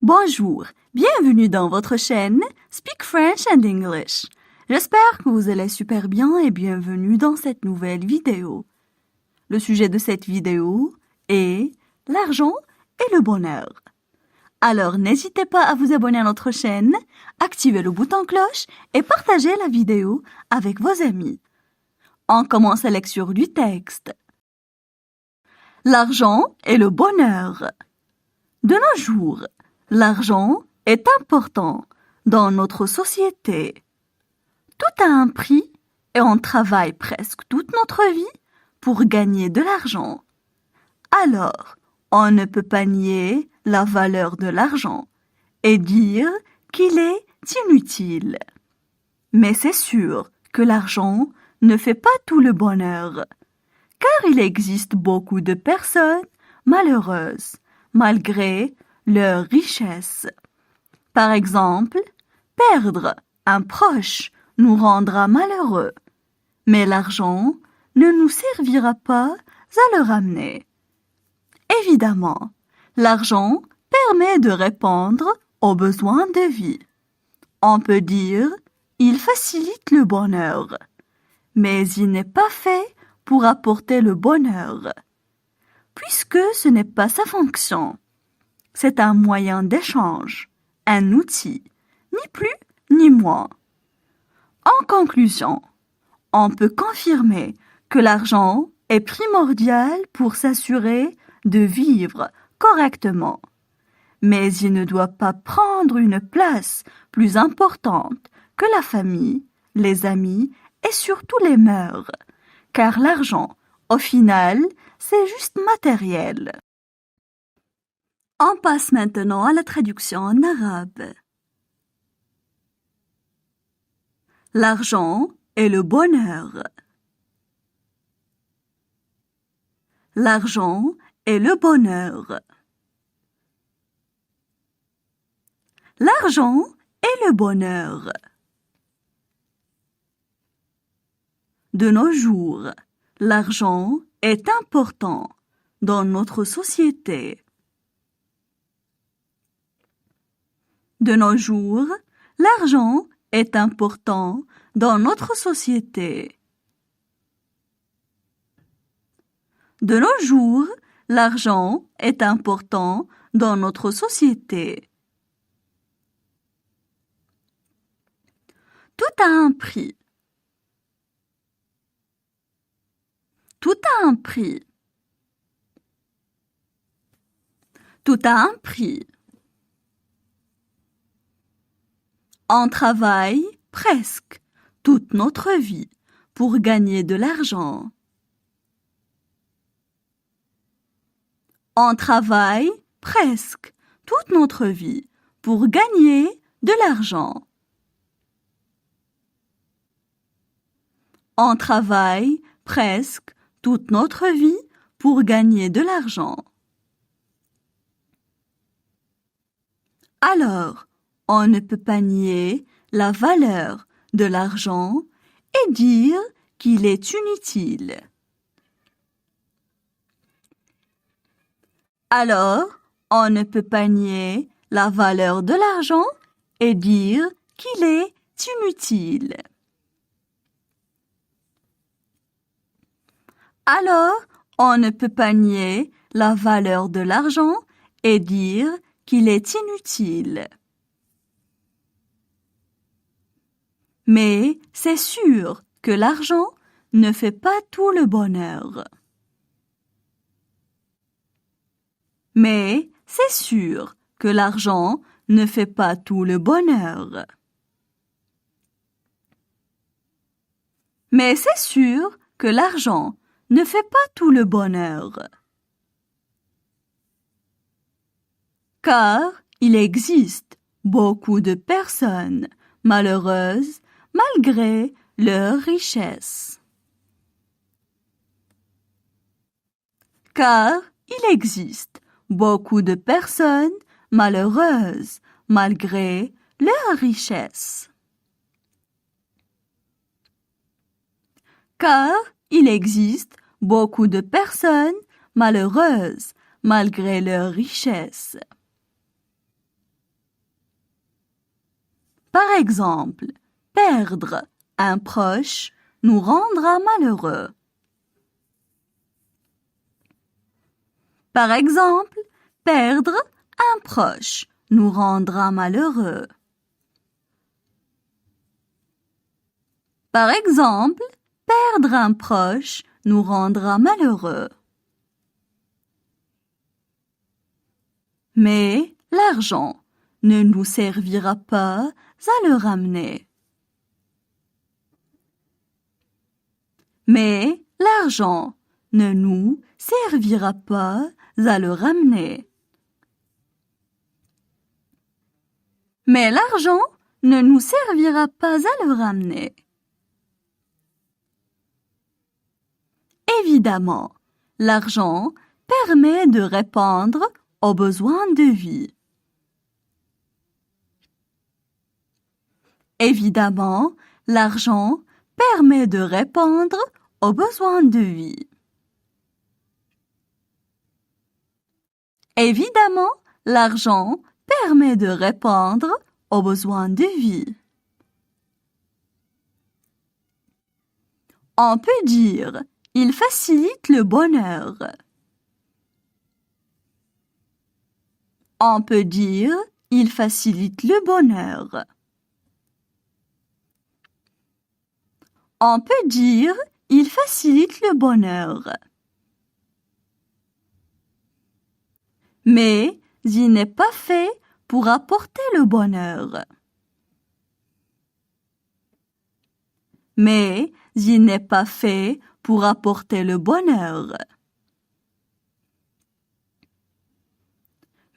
Bonjour, bienvenue dans votre chaîne Speak French and English. J'espère que vous allez super bien et bienvenue dans cette nouvelle vidéo. Le sujet de cette vidéo est l'argent et le bonheur. Alors n'hésitez pas à vous abonner à notre chaîne, activez le bouton cloche et partagez la vidéo avec vos amis. On commence la lecture du texte. L'argent et le bonheur. De nos jours, l'argent est important dans notre société. Tout a un prix et on travaille presque toute notre vie pour gagner de l'argent. Alors, on ne peut pas nier la valeur de l'argent et dire qu'il est inutile. Mais c'est sûr que l'argent ne fait pas tout le bonheur, car il existe beaucoup de personnes malheureuses malgré leur richesse. Par exemple, perdre un proche nous rendra malheureux, mais l'argent ne nous servira pas à le ramener. Évidemment, l'argent permet de répondre aux besoins de vie. On peut dire il facilite le bonheur, mais il n'est pas fait pour apporter le bonheur, puisque ce n'est pas sa fonction. C'est un moyen d'échange, un outil, ni plus ni moins. En conclusion, on peut confirmer que l'argent est primordial pour s'assurer de vivre correctement. Mais il ne doit pas prendre une place plus importante que la famille, les amis et surtout les mœurs, car l'argent, au final, c'est juste matériel. On passe maintenant à la traduction en arabe. L'argent et le bonheur. L'argent et le bonheur. L'argent et le bonheur. De nos jours, l'argent est important dans notre société. De nos jours, l'argent est important dans notre société. De nos jours, l'argent est important dans notre société. Tout a un prix. Tout a un prix. Tout a un prix. On travaille presque toute notre vie pour gagner de l'argent. On travaille presque toute notre vie pour gagner de l'argent. On travaille presque toute notre vie pour gagner de l'argent. Alors, on ne peut pas nier la valeur de l'argent et dire qu'il est inutile. Alors, on ne peut pas nier la valeur de l'argent et dire qu'il est inutile. Alors, on ne peut pas nier la valeur de l'argent et dire qu'il est inutile. Mais c'est sûr que l'argent ne fait pas tout le bonheur. Mais c'est sûr que l'argent ne fait pas tout le bonheur. Mais c'est sûr que l'argent ne fait pas tout le bonheur. Car il existe beaucoup de personnes malheureuses malgré leur richesse. Car il existe beaucoup de personnes malheureuses malgré leur richesse. Car il existe beaucoup de personnes malheureuses malgré leur richesse. Par exemple, perdre un proche nous rendra malheureux. Par exemple, perdre un proche nous rendra malheureux. Par exemple, perdre un proche nous rendra malheureux. Mais l'argent ne nous servira pas à le ramener. Mais l'argent ne nous servira pas à le ramener. Mais l'argent ne nous servira pas à le ramener. Évidemment, l'argent permet de répondre aux besoins de vie. Évidemment, l'argent permet de répondre aux besoins de vie. Évidemment, l'argent permet de répondre aux besoins de vie. On peut dire « il facilite le bonheur ». On peut dire « il facilite le bonheur ». On peut dire « il facilite le bonheur ». Mais il n'est pas fait pour apporter le bonheur. Mais il n'est pas fait pour apporter le bonheur.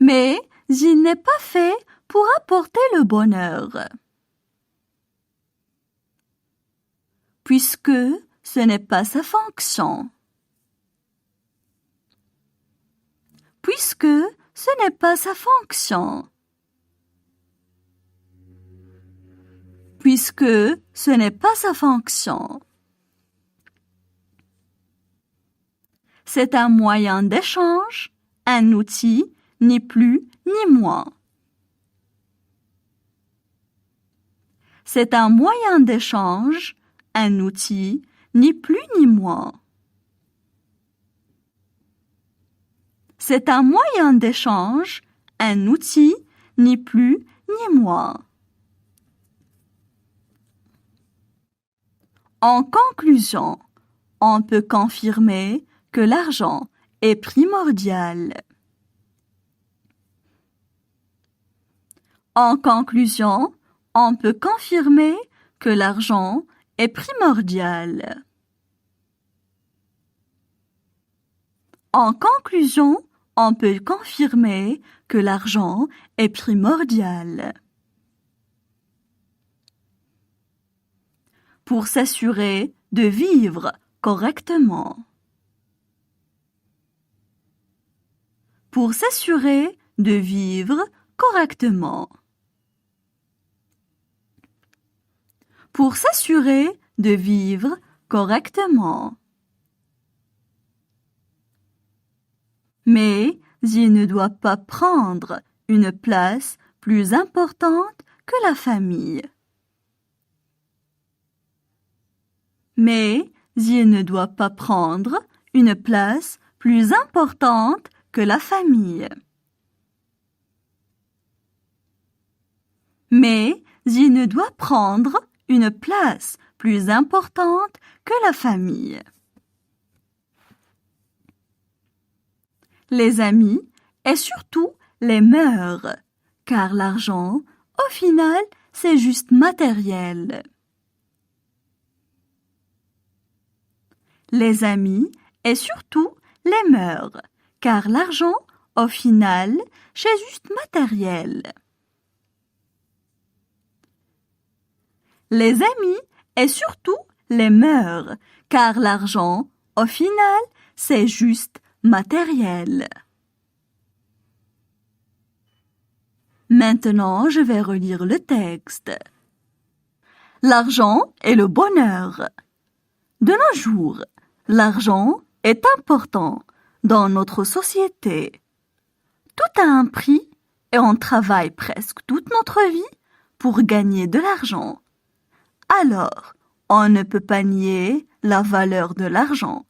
Mais il n'est pas fait pour apporter le bonheur. Puisque ce n'est pas sa fonction. Puisque ce n'est pas sa fonction. Puisque ce n'est pas sa fonction. C'est un moyen d'échange, un outil, ni plus ni moins. C'est un moyen d'échange, un outil, ni plus ni moins. C'est un moyen d'échange, un outil, ni plus ni moins. En conclusion, on peut confirmer que l'argent est primordial. En conclusion, on peut confirmer que l'argent est primordial. En conclusion, on peut confirmer que l'argent est primordial. Pour s'assurer de vivre correctement. Pour s'assurer de vivre correctement. Pour s'assurer de vivre correctement. Mais il ne doit pas prendre une place plus importante que la famille. Mais il ne doit pas prendre une place plus importante que la famille. Mais il ne doit prendre une place plus importante que la famille. Les amis et surtout les mœurs, car l'argent, au final, c'est juste matériel. Les amis et surtout les mœurs, car l'argent, au final, c'est juste matériel. Les amis et surtout les mœurs, car l'argent, au final, c'est juste matériel. Maintenant, je vais relire le texte. L'argent est le bonheur. De nos jours, l'argent est important dans notre société. Tout a un prix et on travaille presque toute notre vie pour gagner de l'argent. Alors, on ne peut pas nier la valeur de l'argent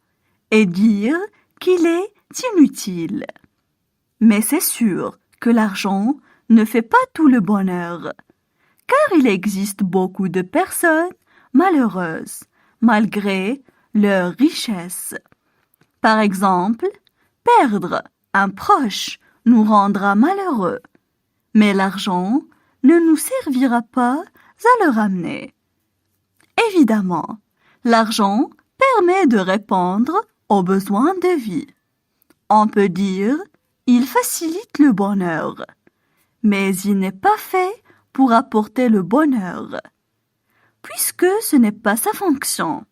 et dire qu'il est inutile. Mais c'est sûr que l'argent ne fait pas tout le bonheur, car il existe beaucoup de personnes malheureuses, malgré leur richesse. Par exemple, perdre un proche nous rendra malheureux, mais l'argent ne nous servira pas à le ramener. Évidemment, l'argent permet de répondre aux besoins de vie. On peut dire il facilite le bonheur, mais il n'est pas fait pour apporter le bonheur, puisque ce n'est pas sa fonction.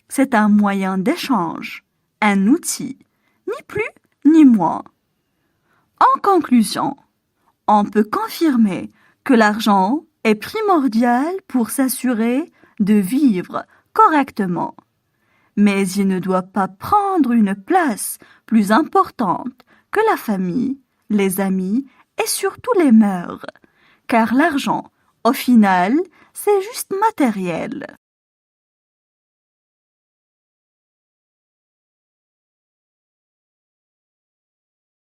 C'est un moyen d'échange, un outil, ni plus ni moins. En conclusion, on peut confirmer que l'argent est primordial pour s'assurer de vivre correctement. Mais il ne doit pas prendre une place plus importante que la famille, les amis et surtout les mœurs, car l'argent, au final, c'est juste matériel.